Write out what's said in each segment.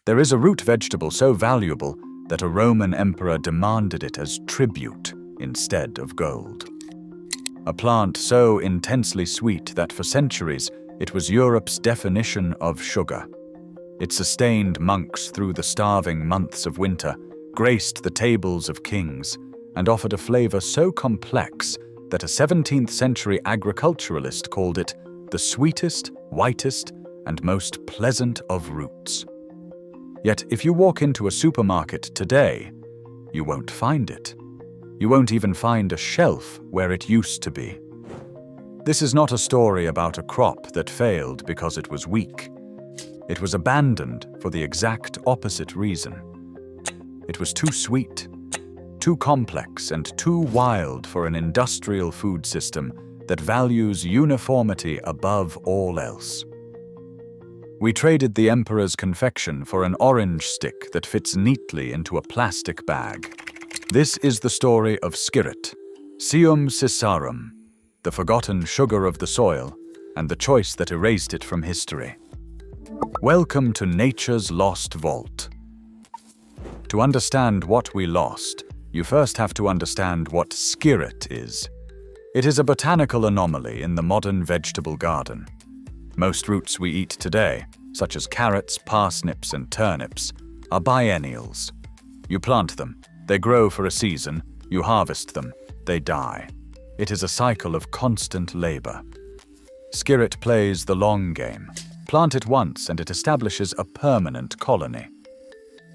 There is a root vegetable so valuable that a Roman emperor demanded it as tribute instead of gold. A plant so intensely sweet that for centuries it was Europe's definition of sugar. It sustained monks through the starving months of winter, graced the tables of kings, and offered a flavor so complex that a 17th century agriculturalist called it the sweetest, whitest, and most pleasant of roots. Yet if you walk into a supermarket today, you won't find it. You won't even find a shelf where it used to be. This is not a story about a crop that failed because it was weak. It was abandoned for the exact opposite reason. It was too sweet, too complex, and too wild for an industrial food system that values uniformity above all else. We traded the emperor's confection for an orange stick that fits neatly into a plastic bag. This is the story of Skirret, Sium sisarum, the forgotten sugar of the soil, and the choice that erased it from history. Welcome to nature's lost vault. To understand what we lost, you first have to understand what skirret is. It is a botanical anomaly in the modern vegetable garden. Most roots we eat today, such as carrots, parsnips, and turnips, are biennials. You plant them, they grow for a season, you harvest them, they die. It is a cycle of constant labor. Skirret plays the long game. Plant it once and it establishes a permanent colony.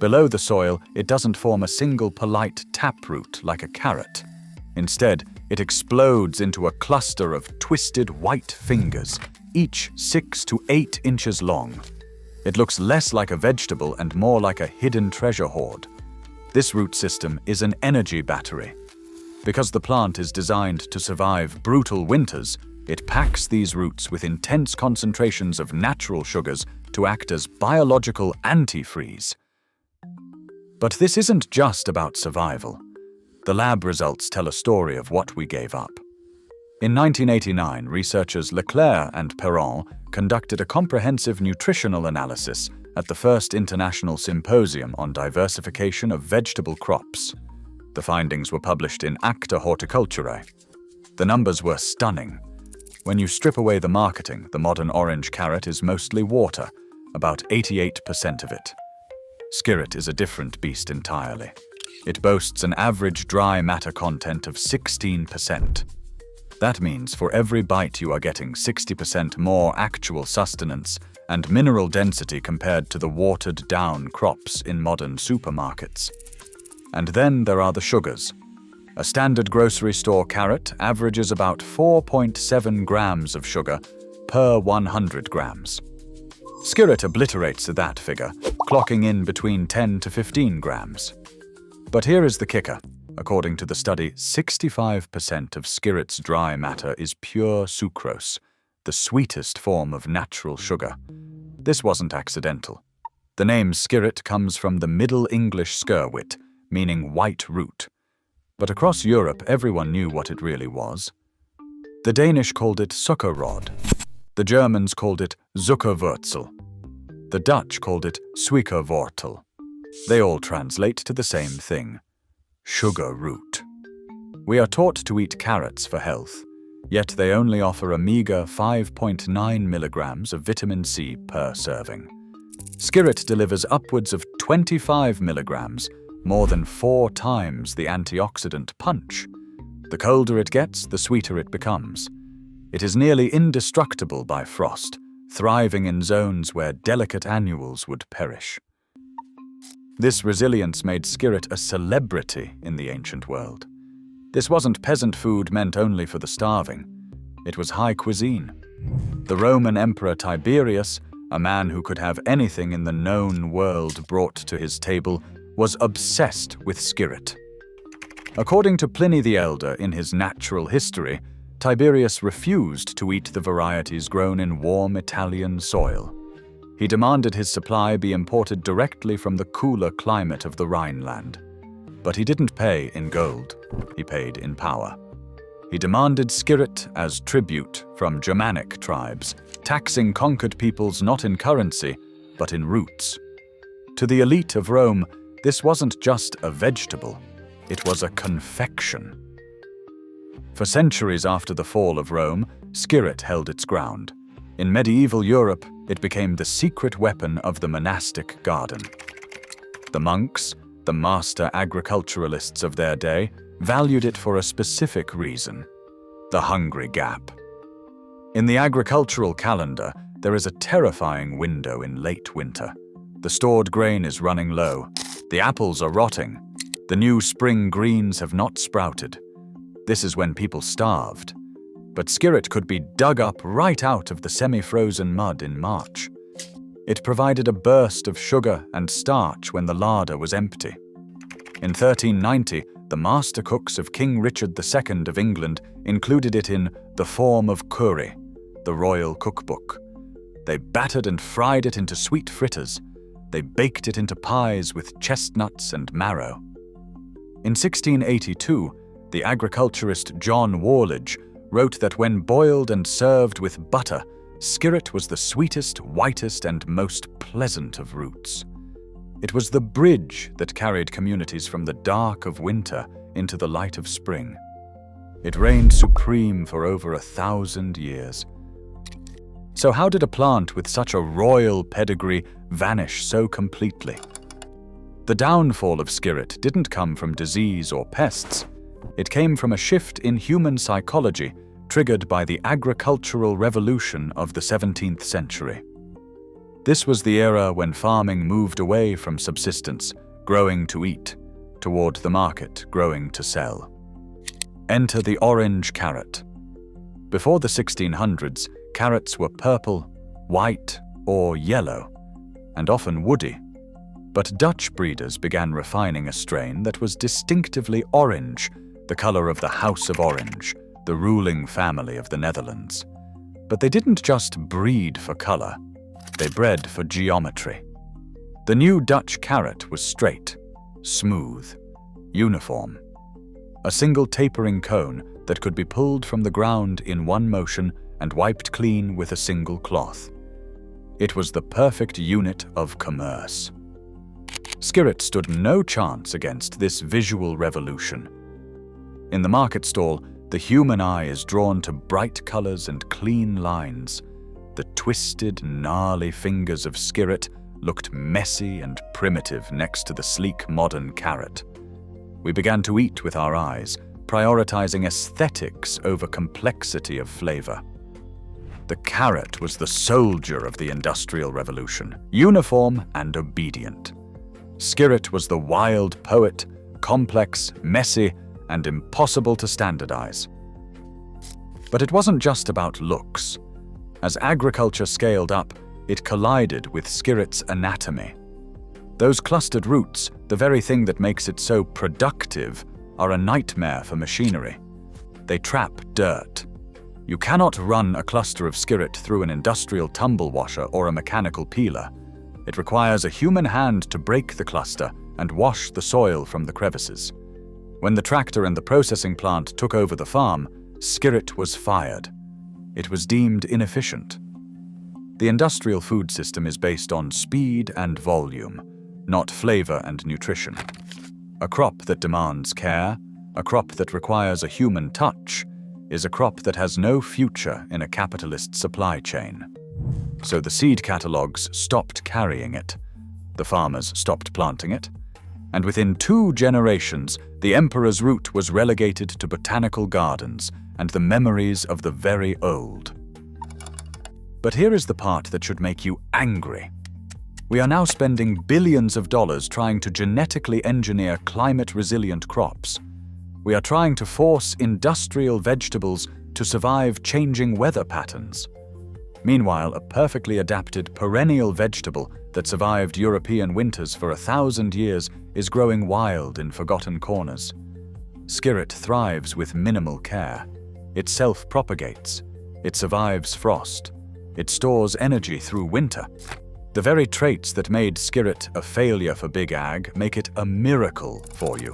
Below the soil, it doesn't form a single polite taproot like a carrot. Instead, it explodes into a cluster of twisted white fingers, each 6 to 8 inches long. It looks less like a vegetable and more like a hidden treasure hoard. This root system is an energy battery. Because the plant is designed to survive brutal winters, it packs these roots with intense concentrations of natural sugars to act as biological antifreeze. But this isn't just about survival. The lab results tell a story of what we gave up. In 1989, researchers Leclerc and Perennial conducted a comprehensive nutritional analysis at the first International Symposium on Diversification of Vegetable Crops. The findings were published in Acta Horticulturae. The numbers were stunning. When you strip away the marketing, the modern orange carrot is mostly water, about 88% of it. Skirret is a different beast entirely. It boasts an average dry matter content of 16%. That means for every bite you are getting 60% more actual sustenance and mineral density compared to the watered-down crops in modern supermarkets. And then there are the sugars. A standard grocery store carrot averages about 4.7 grams of sugar per 100 grams. Skirret obliterates that figure, clocking in between 10 to 15 grams. But here is the kicker. According to the study, 65% of skirret's dry matter is pure sucrose, the sweetest form of natural sugar. This wasn't accidental. The name skirret comes from the Middle English skirwit, meaning white root. But across Europe, everyone knew what it really was. The Danish called it sukkerrod. The Germans called it Zuckerwurzel. The Dutch called it Suikerwortel. They all translate to the same thing: sugar root. We are taught to eat carrots for health, yet they only offer a meager 5.9 milligrams of vitamin C per serving. Skirret delivers upwards of 25 milligrams, more than 4 times the antioxidant punch. The colder it gets, the sweeter it becomes. It is nearly indestructible by frost, thriving in zones where delicate annuals would perish. This resilience made skirret a celebrity in the ancient world. This wasn't peasant food meant only for the starving. It was high cuisine. The Roman Emperor Tiberius, a man who could have anything in the known world brought to his table, was obsessed with skirret. According to Pliny the Elder in his Natural History, Tiberius refused to eat the varieties grown in warm Italian soil. He demanded his supply be imported directly from the cooler climate of the Rhineland. But he didn't pay in gold, he paid in power. He demanded skirret as tribute from Germanic tribes, taxing conquered peoples not in currency, but in roots. To the elite of Rome, this wasn't just a vegetable, it was a confection. For centuries after the fall of Rome, Skirret held its ground. In medieval Europe, it became the secret weapon of the monastic garden. The monks, the master agriculturalists of their day, valued it for a specific reason: the hungry gap. In the agricultural calendar, there is a terrifying window in late winter. The stored grain is running low. The apples are rotting. The new spring greens have not sprouted. This is when people starved. But Skirret could be dug up right out of the semi-frozen mud in March. It provided a burst of sugar and starch when the larder was empty. In 1390, the master cooks of King Richard II of England included it in the form of curry, the royal cookbook. They battered and fried it into sweet fritters. They baked it into pies with chestnuts and marrow. In 1682, the agriculturist John Warledge wrote that when boiled and served with butter, Skirret was the sweetest, whitest, and most pleasant of roots. It was the bridge that carried communities from the dark of winter into the light of spring. It reigned supreme for over 1,000 years. So how did a plant with such a royal pedigree vanish so completely? The downfall of Skirret didn't come from disease or pests. It came from a shift in human psychology triggered by the agricultural revolution of the 17th century. This was the era when farming moved away from subsistence, growing to eat, toward the market, growing to sell. Enter the orange carrot. Before the 1600s, carrots were purple, white, or yellow, and often woody. But Dutch breeders began refining a strain that was distinctively orange, the color of the House of Orange, the ruling family of the Netherlands. But they didn't just breed for color, they bred for geometry. The new Dutch carrot was straight, smooth, uniform. A single tapering cone that could be pulled from the ground in one motion and wiped clean with a single cloth. It was the perfect unit of commerce. Skirret stood no chance against this visual revolution. In the market stall, the human eye is drawn to bright colors and clean lines. The twisted, gnarly fingers of Skirret looked messy and primitive next to the sleek modern carrot. We began to eat with our eyes, prioritizing aesthetics over complexity of flavor. The carrot was the soldier of the Industrial Revolution, uniform and obedient. Skirret was the wild poet, complex, messy, and impossible to standardize. But it wasn't just about looks. As agriculture scaled up, it collided with Skirret's anatomy. Those clustered roots, the very thing that makes it so productive, are a nightmare for machinery. They trap dirt. You cannot run a cluster of Skirret through an industrial tumble washer or a mechanical peeler. It requires a human hand to break the cluster and wash the soil from the crevices. When the tractor and the processing plant took over the farm, Skirret was fired. It was deemed inefficient. The industrial food system is based on speed and volume, not flavor and nutrition. A crop that demands care, a crop that requires a human touch, is a crop that has no future in a capitalist supply chain. So the seed catalogs stopped carrying it. The farmers stopped planting it. And within 2 generations, the emperor's root was relegated to botanical gardens and the memories of the very old. But here is the part that should make you angry. We are now spending billions of dollars trying to genetically engineer climate-resilient crops. We are trying to force industrial vegetables to survive changing weather patterns. Meanwhile, a perfectly adapted perennial vegetable that survived European winters for 1,000 years is growing wild in forgotten corners. Skirret thrives with minimal care. It self-propagates. It survives frost. It stores energy through winter. The very traits that made Skirret a failure for Big Ag make it a miracle for you.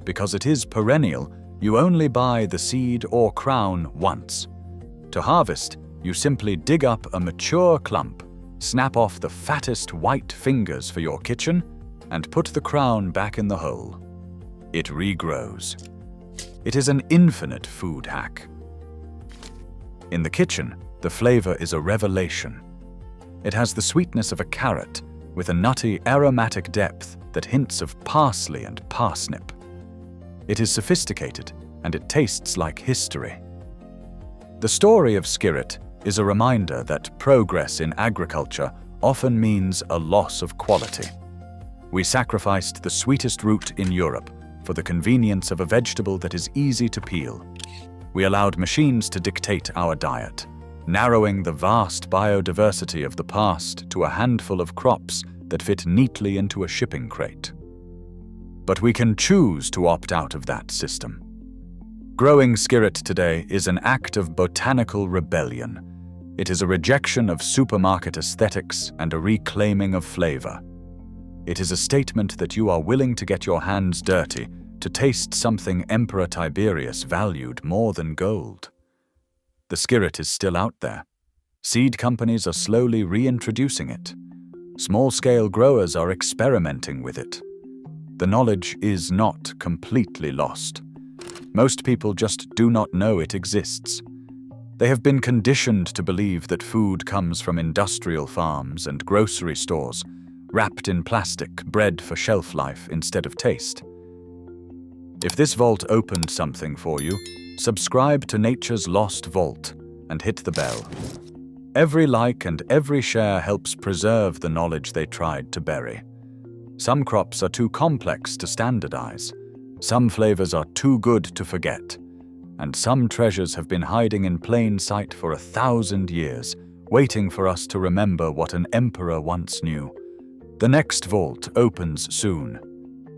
Because it is perennial, you only buy the seed or crown once. To harvest, you simply dig up a mature clump, Snap off the fattest white fingers for your kitchen and put the crown back in the hole. It regrows. It is an infinite food hack. In the kitchen, the flavor is a revelation. It has the sweetness of a carrot with a nutty, aromatic depth that hints of parsley and parsnip. It is sophisticated and it tastes like history. The story of Skirret is a reminder that progress in agriculture often means a loss of quality. We sacrificed the sweetest root in Europe for the convenience of a vegetable that is easy to peel. We allowed machines to dictate our diet, narrowing the vast biodiversity of the past to a handful of crops that fit neatly into a shipping crate. But we can choose to opt out of that system. Growing Skirret today is an act of botanical rebellion. It is a rejection of supermarket aesthetics and a reclaiming of flavor. It is a statement that you are willing to get your hands dirty to taste something Emperor Tiberius valued more than gold. The Skirret is still out there. Seed companies are slowly reintroducing it. Small-scale growers are experimenting with it. The knowledge is not completely lost. Most people just do not know it exists. They have been conditioned to believe that food comes from industrial farms and grocery stores, wrapped in plastic, bred for shelf life instead of taste. If this vault opened something for you, subscribe to Nature's Lost Vault and hit the bell. Every like and every share helps preserve the knowledge they tried to bury. Some crops are too complex to standardize. Some flavors are too good to forget. And some treasures have been hiding in plain sight for 1,000 years, waiting for us to remember what an emperor once knew. The next vault opens soon,